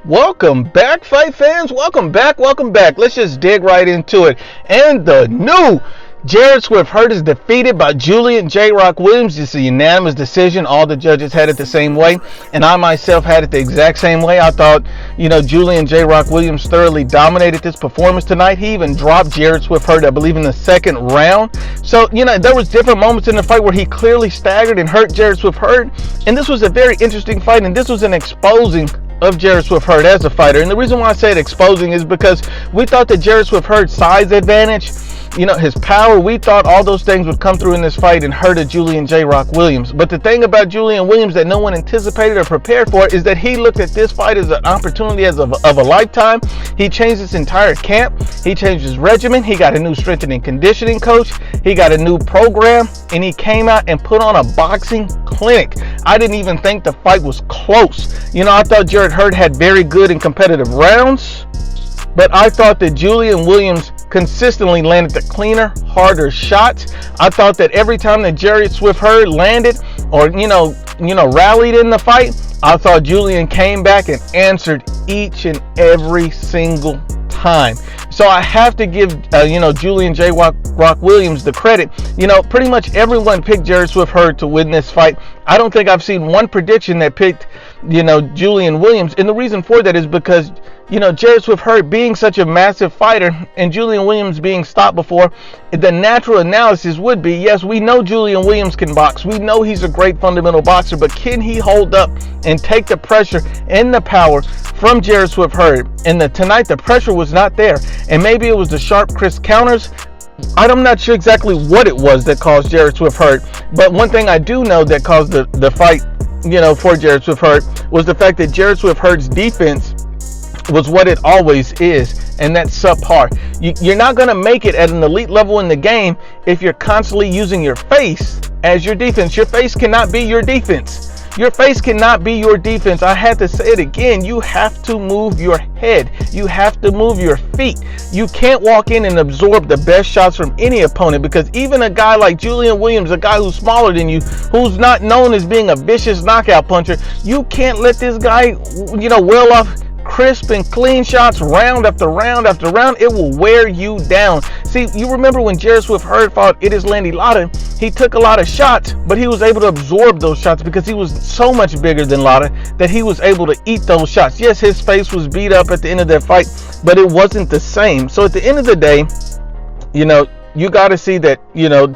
Welcome back, fight fans. Welcome back. Let's just dig right into it. And the new Jarrett Hurd is defeated by Julian J-Rock Williams. It's a unanimous decision. All the judges had it the same way, and I myself had it the exact same way. I thought, Julian J-Rock Williams thoroughly dominated this performance tonight. He even dropped Jarrett Hurd, I believe, in the second round. So, there was different moments in the fight where he clearly staggered and hurt Jarrett Hurd, and this was a very interesting fight, and this was an exposing of Jarrett Hurd as a fighter. And the reason why I say it exposing is because we thought that Jarrett Hurd's size advantage, his power, we thought all those things would come through in this fight and hurt Julian J-Rock Williams. But the thing about Julian Williams that no one anticipated or prepared for is that he looked at this fight as an opportunity of a lifetime. He changed his entire camp. He changed his regimen. He got a new strength and conditioning coach. He got a new program, and he came out and put on a boxing clinic. I didn't even think the fight was close. I thought Jarrett Hurd had very good and competitive rounds, but I thought that Julian Williams consistently landed the cleaner, harder shots. I thought that every time that Jarrett Hurd landed or rallied in the fight, I thought Julian came back and answered each and every single time. So I have to give Julian J-Rock Williams the credit. Pretty much everyone picked Jarrett Hurd to win this fight. I don't think I've seen one prediction that picked Julian Williams, and the reason for that is because Jarrett Hurd being such a massive fighter and Julian Williams being stopped before, the natural analysis would be, yes, we know Julian Williams can box. We know he's a great fundamental boxer, but can he hold up and take the pressure and the power from Jarrett Hurd? And tonight the pressure was not there. And maybe it was the sharp, crisp counters. I'm not sure exactly what it was that caused Jarrett Hurd, but one thing I do know that caused the fight, for Jarrett Hurd was the fact that Jarrett Hurd's defense was what it always is, and that's subpar. You're not going to make it at an elite level in the game if you're constantly using your face as your defense. Your face cannot be your defense. Your face cannot be your defense. I had to say it again. You have to move your head. You have to move your feet. You can't walk in and absorb the best shots from any opponent, because even a guy like Julian Williams, a guy who's smaller than you, who's not known as being a vicious knockout puncher, you can't let this guy, well off crisp and clean shots round after round after round. It will wear you down. See, you remember when Jarrett Hurd fought Landy Lara, he took a lot of shots, but he was able to absorb those shots because he was so much bigger than Lara that he was able to eat those shots. Yes, his face was beat up at the end of that fight, but it wasn't the same. So at the end of the day, you got to see that,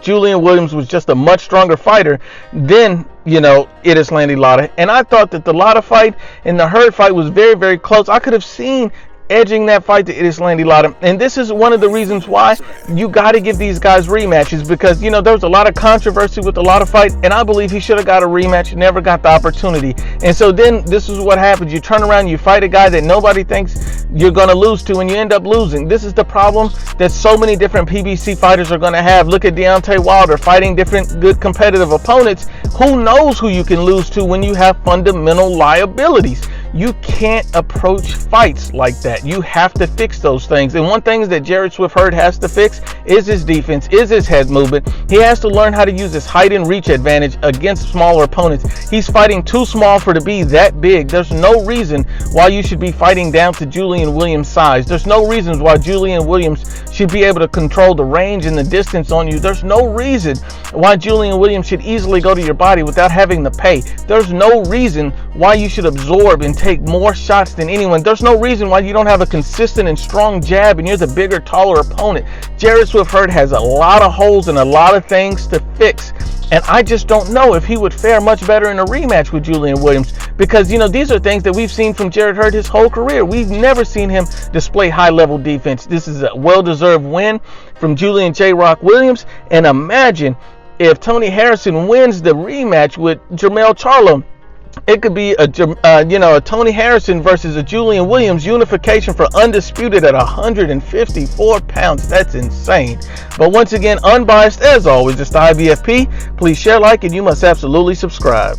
Julian Williams was just a much stronger fighter than, Landy Lara. And I thought that the Lara fight and the Hurd fight was very, very close. I could have seen edging that fight to Landy Lara. And this is one of the reasons why you got to give these guys rematches, because, there was a lot of controversy with the Lara fight, and I believe he should have got a rematch, never got the opportunity. And so then this is what happens. You turn around, you fight a guy that nobody thinks you're going to lose to, and you end up losing. This is the problem that so many different PBC fighters are going to have. Look at Deontay Wilder fighting different good competitive opponents. Who knows who you can lose to when you have fundamental liabilities? You can't approach fights like that. You have to fix those things. And one thing that Jarrett Hurd has to fix is his defense, is his head movement. He has to learn how to use his height and reach advantage against smaller opponents. He's fighting too small for to be that big. There's no reason why you should be fighting down to Julian Williams' size. There's no reasons why Julian Williams should be able to control the range and the distance on you. There's no reason why Julian Williams should easily go to your body without having to pay. There's no reason why you should absorb and take more shots than anyone. There's no reason why you don't have a consistent and strong jab and you're the bigger, taller opponent. Jarrett Hurd has a lot of holes and a lot of things to fix. And I just don't know if he would fare much better in a rematch with Julian Williams, because, these are things that we've seen from Jarrett Hurd his whole career. We've never seen him display high-level defense. This is a well-deserved win from Julian J-Rock Williams. And imagine if Tony Harrison wins the rematch with Jermell Charlo. It could be a Tony Harrison versus a Julian Williams unification for undisputed at 154 pounds. That's insane. But once again, Unbiased, as always, it's the IBFP. Please share, like, and you must absolutely subscribe.